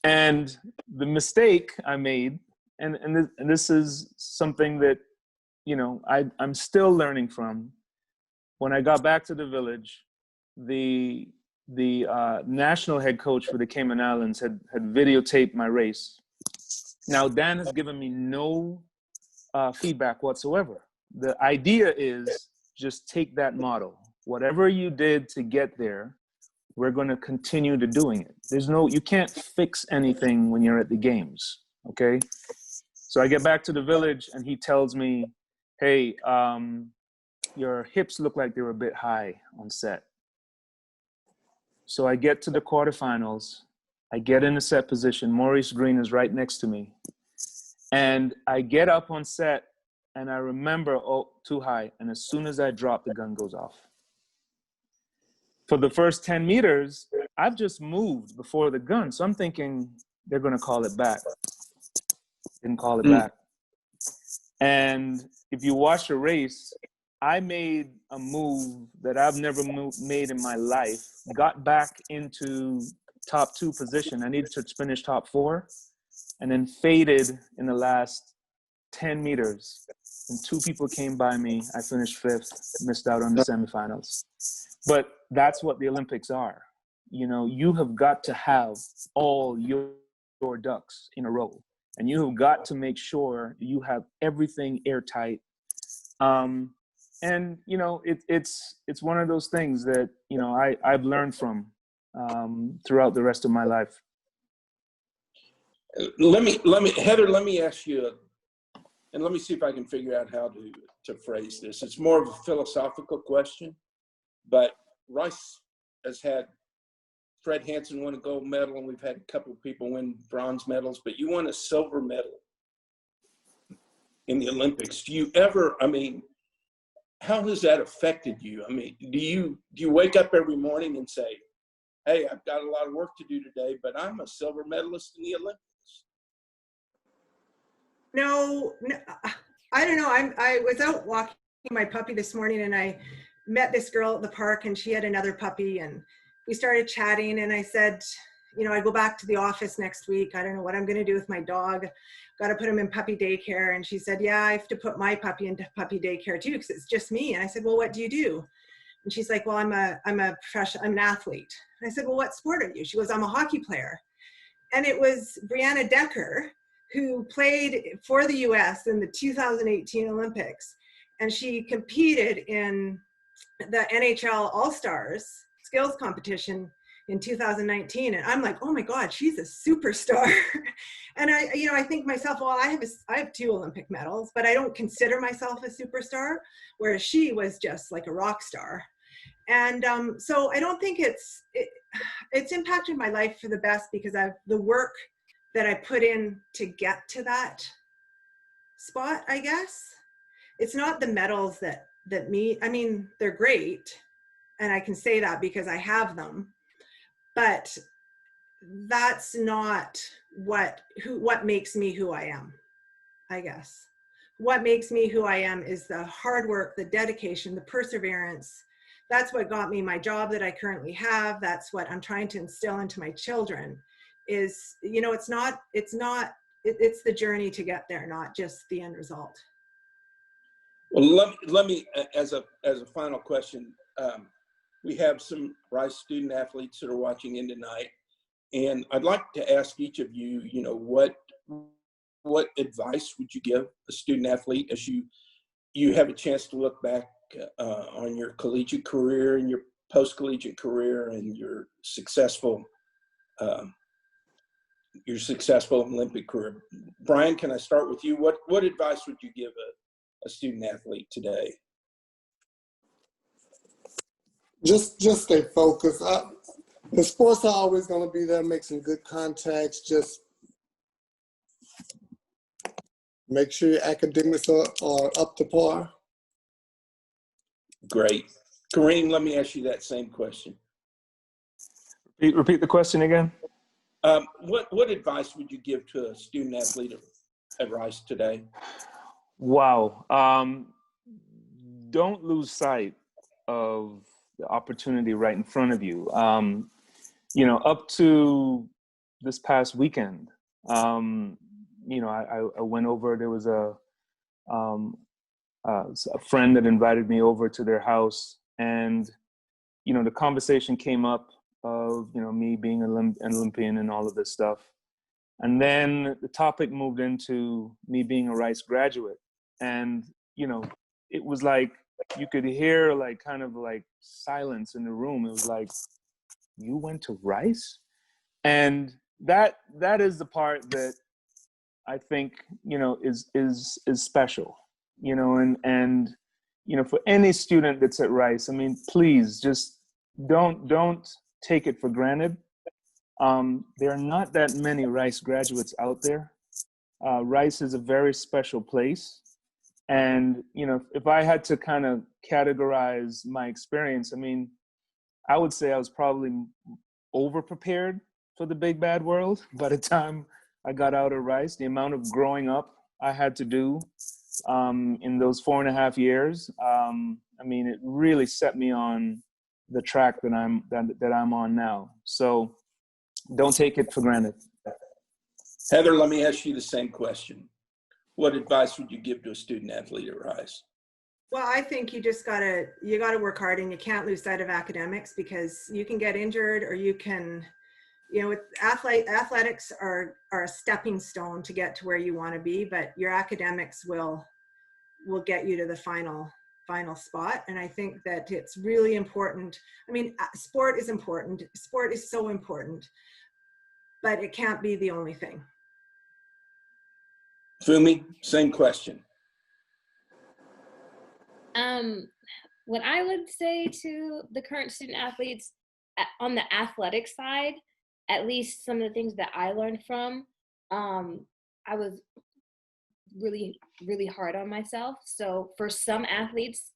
And the mistake I made, and this is something that, you know, I'm still learning from. When I got back to the village, the national head coach for the Cayman Islands had videotaped my race. Now, Dan has given me no feedback whatsoever. The idea is just take that model. Whatever you did to get there, we're going to continue to doing it. You can't fix anything when you're at the games, okay? So I get back to the village and he tells me, hey, your hips look like they were a bit high on set. So I get to the quarterfinals. I get in a set position. Maurice Green is right next to me. And I get up on set and I remember, oh, too high. And as soon as I drop, the gun goes off. For the first 10 meters, I've just moved before the gun. So I'm thinking they're going to call it back. Didn't call it back. And if you watch the race, I made a move that I've never made in my life, got back into top 2 position. I needed to finish top 4 and then faded in the last 10 meters. And 2 people came by me. I finished 5th, missed out on the semifinals. But that's what the Olympics are. You know, you have got to have all your ducks in a row. And you have got to make sure you have everything airtight. And, you know, it's one of those things that, you know, I've learned from throughout the rest of my life. Heather, let me ask you, and let me see if I can figure out how to phrase this. It's more of a philosophical question, but Rice has had Fred Hansen won a gold medal, and we've had a couple of people win bronze medals, but you won a silver medal in the Olympics. Do you ever, I mean, how has that affected you? I mean, do you wake up every morning and say, hey, I've got a lot of work to do today, but I'm a silver medalist in the Olympics? No, I don't know. I was out walking my puppy this morning and I met this girl at the park and she had another puppy and we started chatting and I said, you know, I go back to the office next week. I don't know what I'm going to do with my dog. Got to put him in puppy daycare. And she said, yeah, I have to put my puppy into puppy daycare too, because it's just me. And I said, well, what do you do? And she's like, well, I'm an athlete. And I said, well, what sport are you? She goes, I'm a hockey player. And it was Brianna Decker, who played for the US in the 2018 Olympics. And she competed in the NHL All-Stars skills competition in 2019. And I'm like, oh my God, she's a superstar. And I think myself, well, I have 2 Olympic medals, but I don't consider myself a superstar, whereas she was just like a rock star. And so I don't think it's impacted my life for the best because the work that I put in to get to that spot, I guess. It's not the medals that I mean, they're great. And I can say that because I have them, but that's not what makes me who I am, I guess. What makes me who I am is the hard work, the dedication, the perseverance. That's what got me my job that I currently have. That's what I'm trying to instill into my children is, you know, it's the journey to get there, not just the end result. Well, let me as a final question, we have some Rice student athletes that are watching in tonight, and I'd like to ask each of you, you know, what advice would you give a student athlete as you have a chance to look back on your collegiate career and your post-collegiate career and your successful Olympic career? Brian, can I start with you? What advice would you give a student athlete today? Just stay focused. The sports are always going to be there, make some good contacts. Just make sure your academics are up to par. Great. Kareem, let me ask you that same question. Repeat the question again. What advice would you give to a student athlete at Rice today? Wow. Don't lose sight of the opportunity right in front of you. You know, up to this past weekend. You know, I went over, there was a friend that invited me over to their house, and, you know, the conversation came up of, you know, me being an Olympian and all of this stuff. And then the topic moved into me being a Rice graduate. And, you know, it was like, you could hear like kind of like silence in the room. It was like, you went to Rice? And that is the part that I think, you know, is special, you know, and, you know, for any student that's at Rice, I mean, please just don't take it for granted. There are not that many Rice graduates out there. Rice is a very special place. And, you know, if I had to kind of categorize my experience, I mean, I would say I was probably over-prepared for the big bad world by the time I got out of Rice. The amount of growing up I had to do in those 4.5 years, I mean, it really set me on the track that I'm on now. So don't take it for granted. Heather, let me ask you the same question. What advice would you give to a student athlete at Rice? Well, I think you gotta work hard, and you can't lose sight of academics, because you can get injured, or you can, you know, with athletics are a stepping stone to get to where you want to be, but your academics will get you to the final spot. And I think that it's really important. I mean, sport is important. Sport is so important, but it can't be the only thing. Fumi, same question. What I would say to the current student athletes on the athletic side, at least some of the things that I learned from, I was really, really hard on myself. So for some athletes,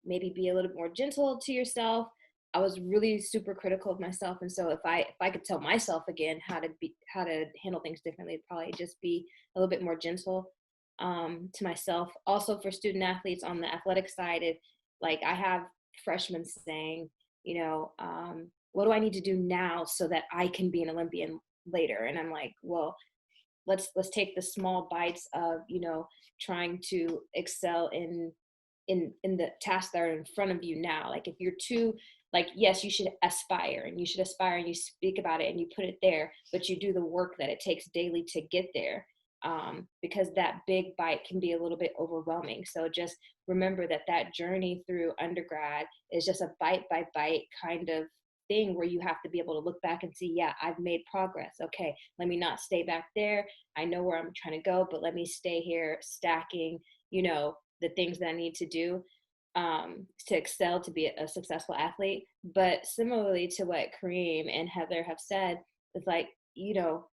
maybe be a little bit more gentle to yourself. I was really super critical of myself. And so if I could tell myself again how to handle things differently, it'd probably just be a little bit more gentle to myself. Also for student athletes on the athletic side, if like I have freshmen saying, you know, what do I need to do now so that I can be an Olympian later? And I'm like, well, let's take the small bites of, you know, trying to excel in the tasks that are in front of you now. Like if you're too, like, yes, you should aspire and you speak about it and you put it there, but you do the work that it takes daily to get there. Because that big bite can be a little bit overwhelming. So just remember that journey through undergrad is just a bite by bite kind of thing where you have to be able to look back and see, yeah, I've made progress. Okay, let me not stay back there. I know where I'm trying to go, but let me stay here stacking, you know, the things that I need to do to excel, to be a successful athlete. But similarly to what Kareem and Heather have said, it's like, you know,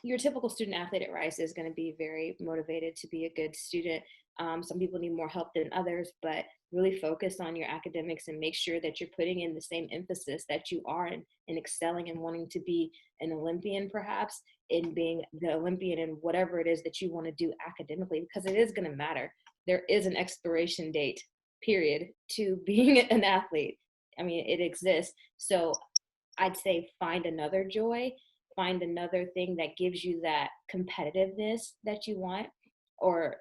your typical student athlete at Rice is going to be very motivated to be a good student. Some people need more help than others, but really focus on your academics and make sure that you're putting in the same emphasis that you are in excelling and wanting to be an Olympian, perhaps in being the Olympian in whatever it is that you want to do academically, because it is going to matter. There is an expiration date, period, to being an athlete. I mean, it exists. So I'd say find another joy, find another thing that gives you that competitiveness that you want, or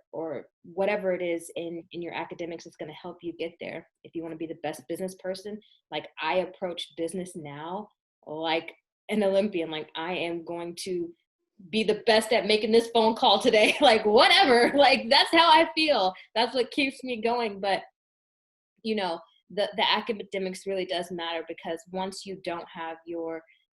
whatever it is in your academics is going to help you get there. If you want to be the best business person, like I approach business now like an Olympian, like I am going to be the best at making this phone call today, like whatever, like that's how I feel. That's what keeps me going. But you know, the academics really does matter, because once you don't have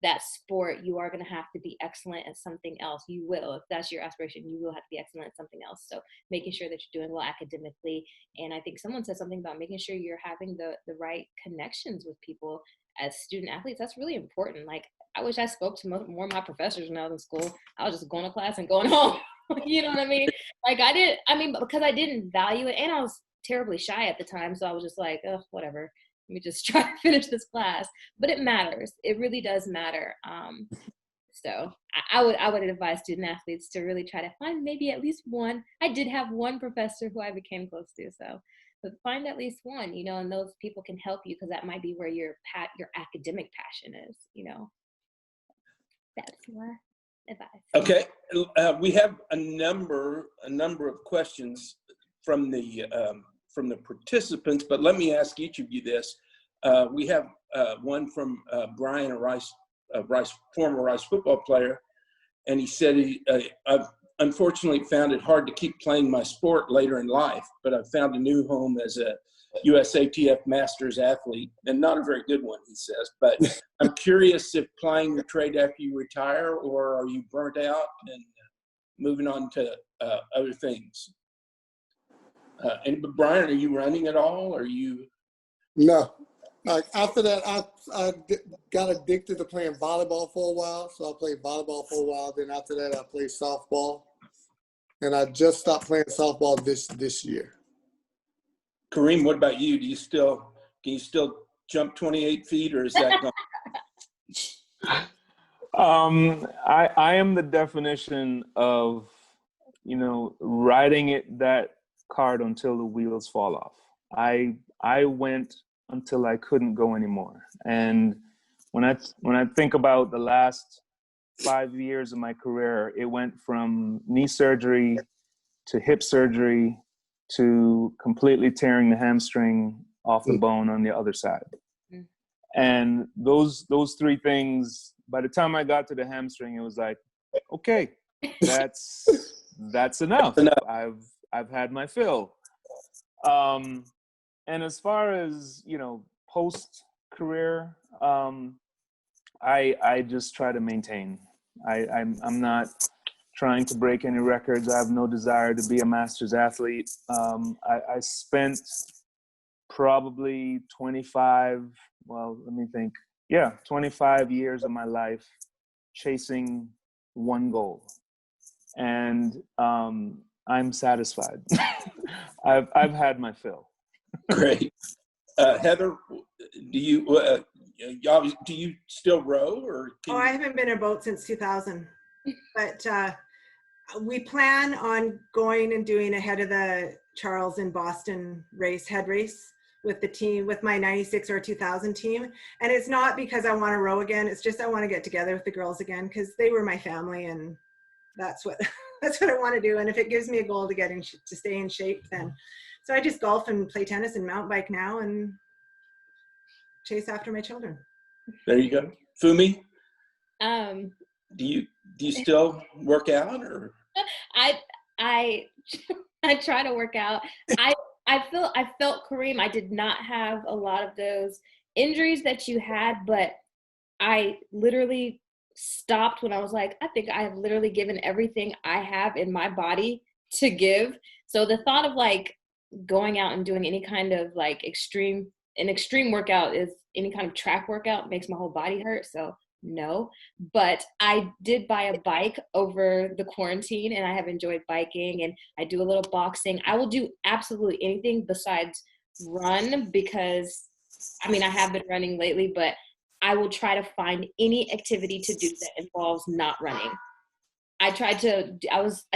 that sport, you are going to have to be excellent at something else. You will, if that's your aspiration, you will have to be excellent at something else. So making sure that you're doing well academically. And I think someone said something about making sure you're having the right connections with people as student athletes. That's really important. Like I wish I spoke to more of my professors when I was in school. I was just going to class and going home. You know what I mean? Like because I didn't value it, and I was terribly shy at the time. So I was just like, oh, whatever. Let me just try to finish this class. But it matters. It really does matter. So I would advise student athletes to really try to find maybe at least one. I did have one professor who I became close to. So, but find at least one, you know, and those people can help you, because that might be where your academic passion is, you know. That's my advice. Okay, we have a number of questions from the participants, but let me ask each of you this. We have one from Brian, former Rice football player, and he said I've unfortunately found it hard to keep playing my sport later in life, but I've found a new home as a USATF Masters athlete, and not a very good one, he says. But I'm curious if plying your trade after you retire, or are you burnt out and moving on to other things? And Brian, are you running at all? Or are you? No. Like after that, I got addicted to playing volleyball for a while. So I played volleyball for a while. Then after that, I played softball. And I just stopped playing softball this year. Kareem, what about you? Can you still jump 28 feet, or is that gone? I am the definition of, riding that cart until the wheels fall off. I went until I couldn't go anymore. And when I think about the last 5 years of my career, it went from knee surgery to hip surgery to completely tearing the hamstring off the bone on the other side. And those three things, by the time I got to the hamstring, it was like, okay, that's enough. I've had my fill. And as far as, post career, I just try to maintain. I'm not trying to break any records. I have no desire to be a Masters athlete. I spent probably 25 years of my life chasing one goal. And I'm satisfied. I've had my fill. Great. Heather, do you still row, or? I haven't been in a boat since 2000, but we plan on going and doing ahead of the Charles in Boston head race with the team, with my 96 or 2000 team. And it's not because I want to row again. It's just I want to get together with the girls again, because they were my family, and that's what I want to do. And if it gives me a goal to stay in shape, then. So I just golf and play tennis and mountain bike now and chase after my children. There you go. Fumi? Do you still work out, or? I try to work out. I felt, Kareem, I did not have a lot of those injuries that you had, but I literally stopped when I was like, I think I have literally given everything I have in my body to give. So the thought of like going out and doing any kind of like extreme workout, is any kind of track workout, makes my whole body hurt. So no, but I did buy a bike over the quarantine, and I have enjoyed biking, and I do a little boxing. I will do absolutely anything besides run, because I have been running lately, but I will try to find any activity to do that involves not running. I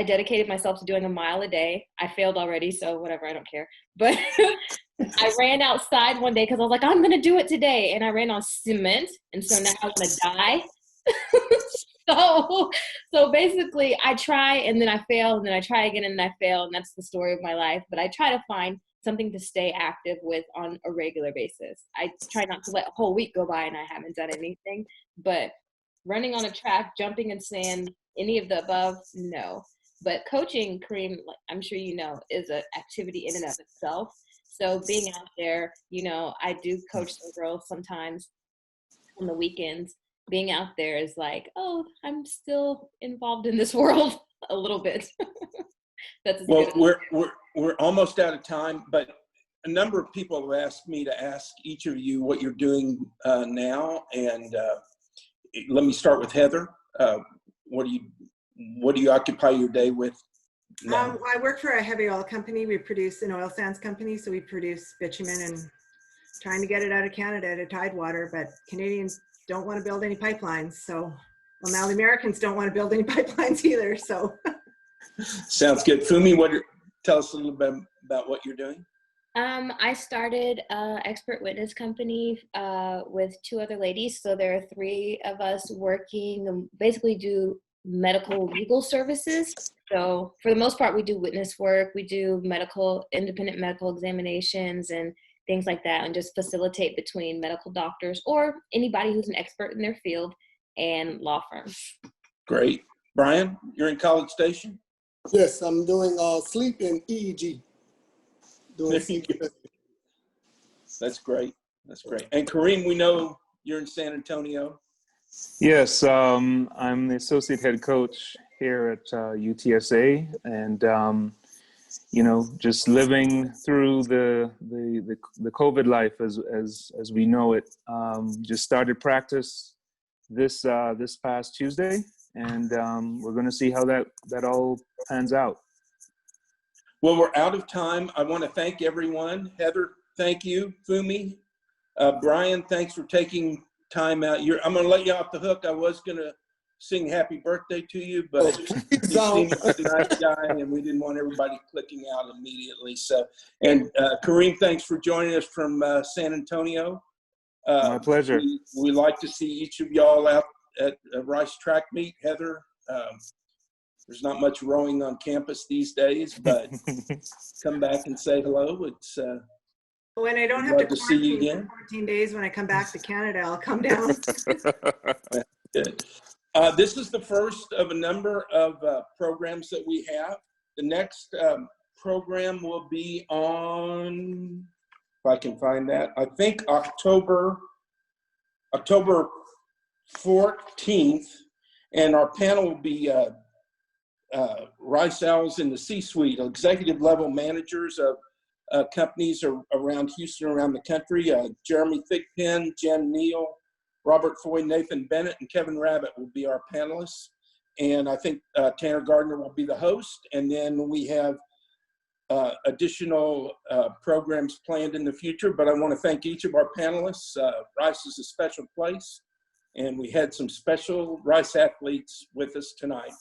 dedicated myself to doing a mile a day. I failed already, so whatever, I don't care. But I ran outside one day because I was like, I'm going to do it today. And I ran on cement. And so now I'm going to die. So basically I try and then I fail, and then I try again and then I fail. And that's the story of my life. But I try to find something to stay active with on a regular basis. I try not to let a whole week go by and I haven't done anything. But running on a track, jumping in sand, any of the above, no. But coaching, Kareem, I'm sure you know, is an activity in and of itself. So being out there, I do coach some girls sometimes on the weekends. Being out there is like, oh, I'm still involved in this world a little bit. That's we're almost out of time, but a number of people have asked me to ask each of you what you're doing now, and let me start with Heather. What do you occupy your day with now? I work for a heavy oil company. We produce an oil sands company, so we produce bitumen and trying to get it out of Canada to Tidewater, but Canadians don't want to build any pipelines. So, well, now the Americans don't want to build any pipelines either. So, sounds good. Fumi, tell us a little bit about what you're doing. I started an expert witness company with 2 other ladies. So there are 3 of us working, basically do medical legal services. So for the most part, we do witness work, we do independent medical examinations and things like that, and just facilitate between medical doctors or anybody who's an expert in their field and law firms. Great. Brian, you're in College Station? Yes, I'm doing sleep and EEG. Doing There you go. That's great. That's great. And Kareem, we know you're in San Antonio. Yes, I'm the associate head coach here at UTSA, and you know, just living through the COVID life as we know it. Just started practice this past Tuesday, and we're going to see how that all pans out. Well, we're out of time. I want to thank everyone. Heather, thank you. Fumi, Brian, thanks for taking time out. I'm going to let you off the hook. I was going to sing happy birthday to you, but you seem like a nice guy, and we didn't want everybody clicking out immediately. So, and Kareem, thanks for joining us from San Antonio. My pleasure. We like to see each of y'all out at Rice track meet. Heather, there's not much rowing on campus these days, but come back and say hello. It's when I don't have to see you quarantine again. for 14 days when I come back to Canada, I'll come down. Good. This is the first of a number of programs that we have. The next program will be on, if I can find that, I think October 14th, and our panel will be Rice Owls in the C-suite, executive level managers of companies around Houston, around the country. Jeremy Thigpen, Jen Neal, Robert Foy, Nathan Bennett, and Kevin Rabbit will be our panelists. And I think Tanner Gardner will be the host. And then we have additional programs planned in the future. But I want to thank each of our panelists. Rice is a special place, and we had some special Rice athletes with us tonight.